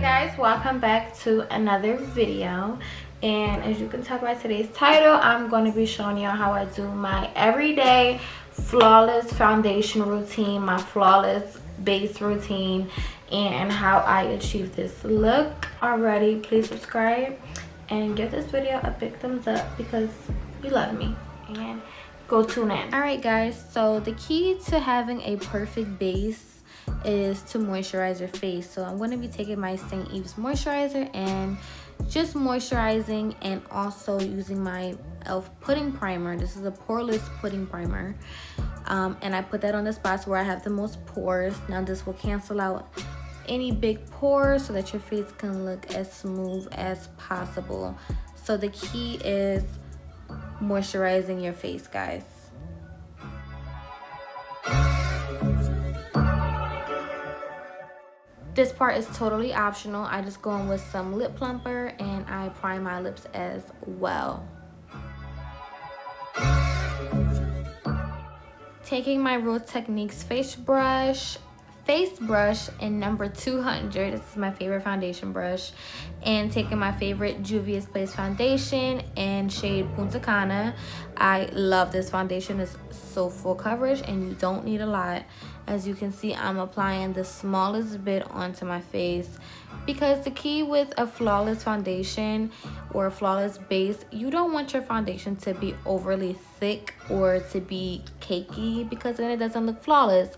guys, welcome back to another video. And as you can tell by today's title, I'm going to be showing you how I do my everyday flawless foundation routine, my flawless base routine, and how I achieve this look. Already, please subscribe and give this video a big thumbs up because you love me, and go tune in. All right guys, so the key to having a perfect base is to moisturize your face. So I'm going to be taking my St. Ives moisturizer and just moisturizing, and also using my e.l.f. pudding primer. This is a poreless pudding primer, and I put that on the spots where I have the most pores. Now this will cancel out any big pores so that your face can look as smooth as possible. So the key is moisturizing your face, guys. This part is totally optional. I just go in with some lip plumper and I prime my lips as well. Taking my Real Techniques face brush in number 200. This is my favorite foundation brush. And taking my favorite Juvia's Place foundation in shade Punta Cana. I love this foundation. It's so full coverage and you don't need a lot. As you can see, I'm applying the smallest bit onto my face, because the key with a flawless foundation or a flawless base, you don't want your foundation to be overly thick or to be cakey, because then it doesn't look flawless.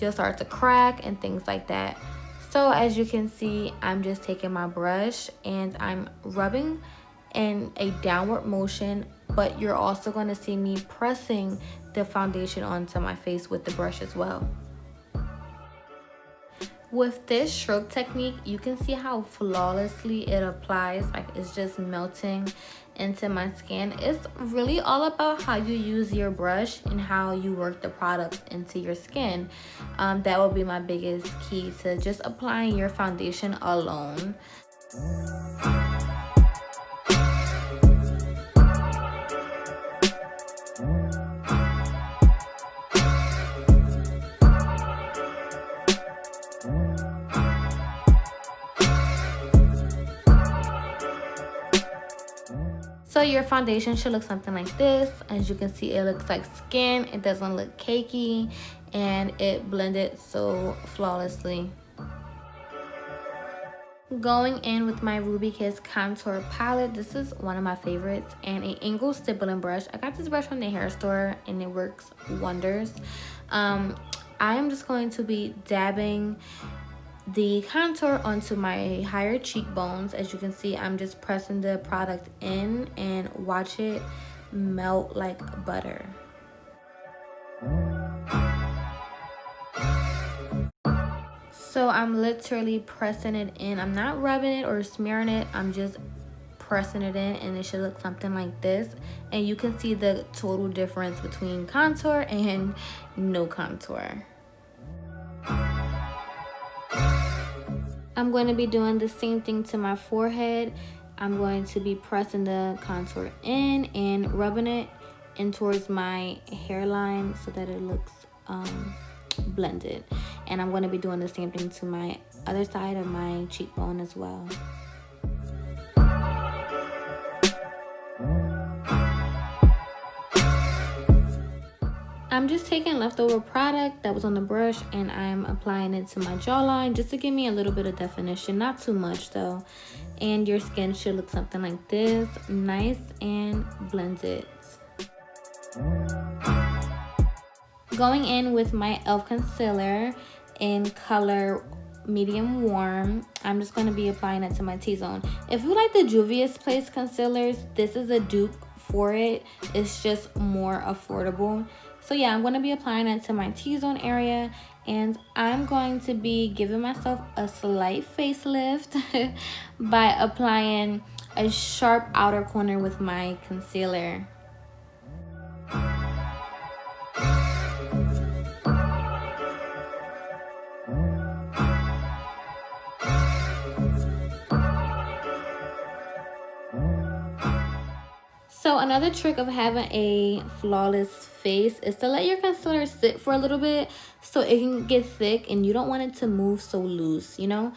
You'll start to crack and things like that. So as you can see, I'm just taking my brush and I'm rubbing in a downward motion, but you're also going to see me pressing the foundation onto my face with the brush as well. With this stroke technique, you can see how flawlessly it applies. Like, it's just melting into my skin. It's really all about how you use your brush and how you work the products into your skin. That will be my biggest key to just applying your foundation alone. So your foundation should look something like this. As you can see, it looks like skin. It doesn't look cakey, and it blended so flawlessly. Going in with my Ruby Kiss contour palette. This is one of my favorites, and an Ingles stippling brush. I got this brush from the hair store and it works wonders. I am just going to be dabbing the contour onto my higher cheekbones. As you can see, I'm just pressing the product in and watch it melt like butter. So I'm literally pressing it in. I'm not rubbing it or smearing it. I'm just pressing it in, and it should look something like this. And you can see the total difference between contour and no contour. I'm going to be doing the same thing to my forehead. I'm going to be pressing the contour in and rubbing it in towards my hairline so that it looks blended. And I'm going to be doing the same thing to my other side of my cheekbone as well. I'm just taking leftover product that was on the brush and I'm applying it to my jawline just to give me a little bit of definition, not too much though. And your skin should look something like this, nice and blended. Going in with my e.l.f. concealer in color medium warm. I'm just going to be applying it to my T-zone. If you like the Juvia's Place concealers, this is a dupe for it. It's just more affordable. So yeah, I'm going to be applying it to my T-zone area, and I'm going to be giving myself a slight facelift by applying a sharp outer corner with my concealer. So another trick of having a flawless face is to let your concealer sit for a little bit so it can get thick, and you don't want it to move so loose, you know?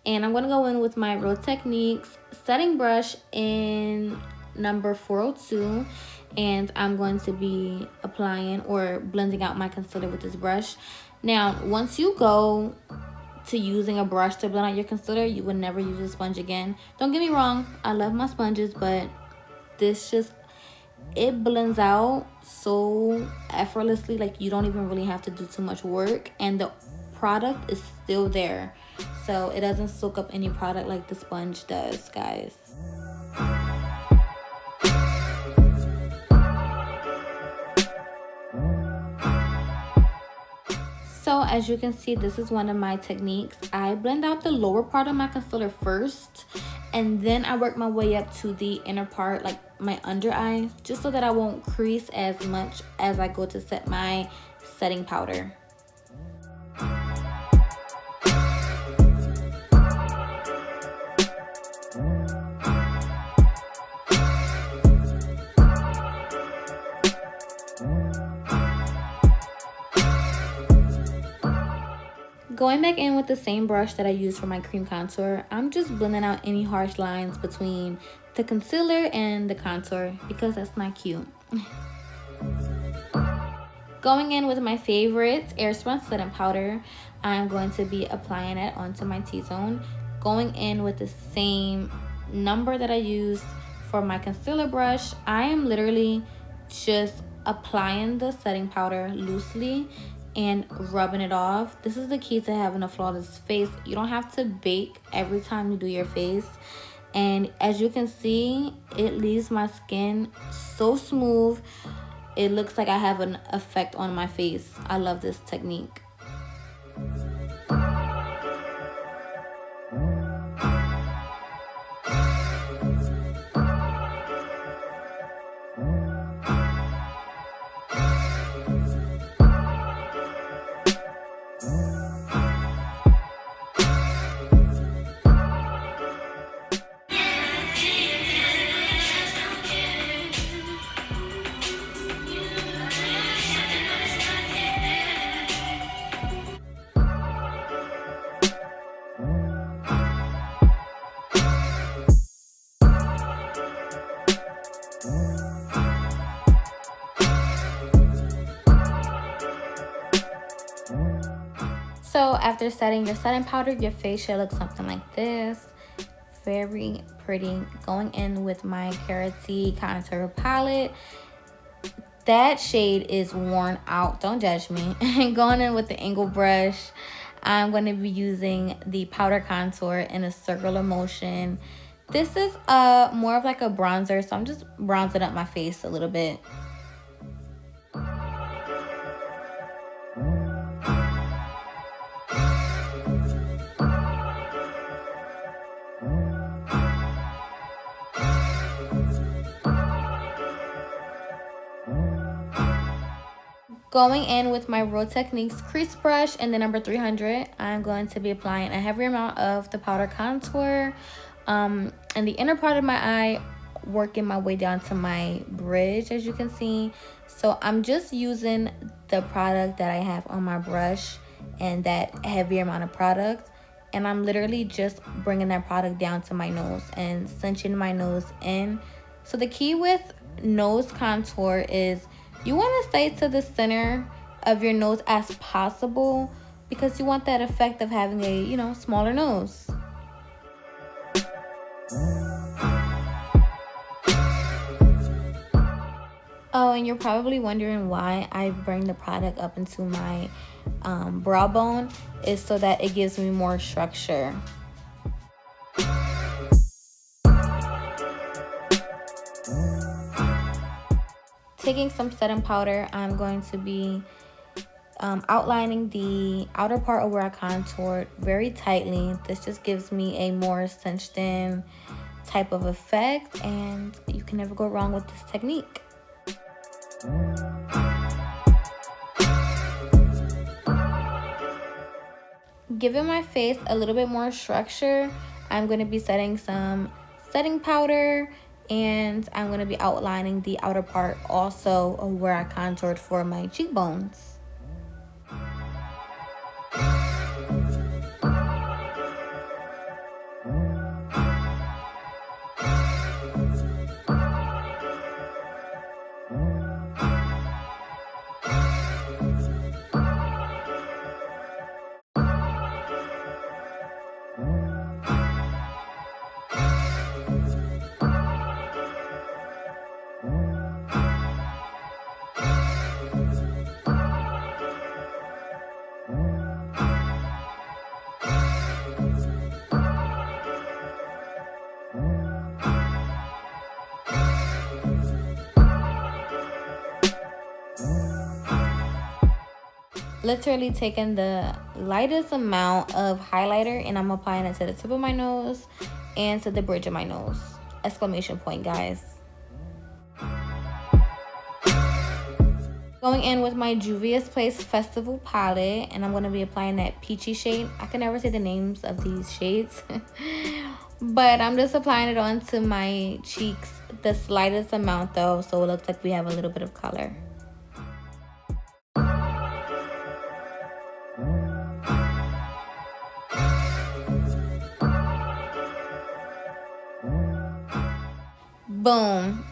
And I'm going to go in with my Real Techniques setting brush in number 402. And I'm going to be applying or blending out my concealer with this brush. Now, once you go to using a brush to blend out your concealer, you would never use a sponge again. Don't get me wrong, I love my sponges, but this just, it blends out so effortlessly. Like, you don't even really have to do too much work, and the product is still there, so it doesn't soak up any product like the sponge does, guys. So as you can see, this is one of my techniques. I blend out the lower part of my concealer first, and then I work my way up to the inner part, like my under eye, just so that I won't crease as much as I go to set my setting powder. Going back in with the same brush that I used for my cream contour, I'm just blending out any harsh lines between the concealer and the contour because that's not cute. Going in with my favorite Airspun setting powder, I'm going to be applying it onto my T-zone. Going in with the same number that I used for my concealer brush, I am literally just applying the setting powder loosely and rubbing it off. This is the key to having a flawless face. You don't have to bake every time you do your face. And as you can see, it leaves my skin so smooth. It looks like I have an effect on my face. I love this technique. So after setting your setting powder, your face should look something like this. Very pretty. Going in with my Carati contour palette. That shade is worn out. Don't judge me. Going in with the angle brush, I'm going to be using the powder contour in a circular motion. This is more of like a bronzer, so I'm just bronzing up my face a little bit. Going in with my Real Techniques crease brush in the number 300, I'm going to be applying a heavy amount of the powder contour in the inner part of my eye, working my way down to my bridge, as you can see. So I'm just using the product that I have on my brush and that heavy amount of product, and I'm literally just bringing that product down to my nose and cinching my nose in. So the key with nose contour is you want to stay to the center of your nose as possible because you want that effect of having a, you know, smaller nose. Oh, and you're probably wondering why I bring the product up into my brow bone. Is so that it gives me more structure. Taking some setting powder, I'm going to be outlining the outer part of where I contoured very tightly. This just gives me a more cinched in type of effect, and you can never go wrong with this technique. Giving my face a little bit more structure, I'm going to be setting some setting powder, and I'm going to be outlining the outer part also of where I contoured for my cheekbones. literally taking the lightest amount of highlighter and I'm applying it to the tip of my nose and to the bridge of my nose. Exclamation point, guys. Going in with my Juvia's Place Festival palette, and I'm going to be applying that peachy shade. I can never say the names of these shades. But I'm just applying it onto my cheeks, the slightest amount though, so it looks like we have a little bit of color. Boom.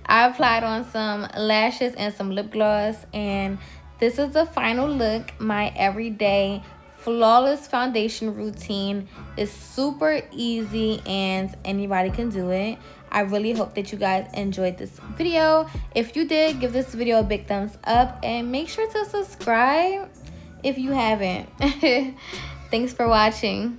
I applied on some lashes and some lip gloss, and this is the final look. My everyday flawless foundation routine is super easy and anybody can do it. I really hope that you guys enjoyed this video. If you did, give this video a big thumbs up and make sure to subscribe if you haven't. Thanks for watching.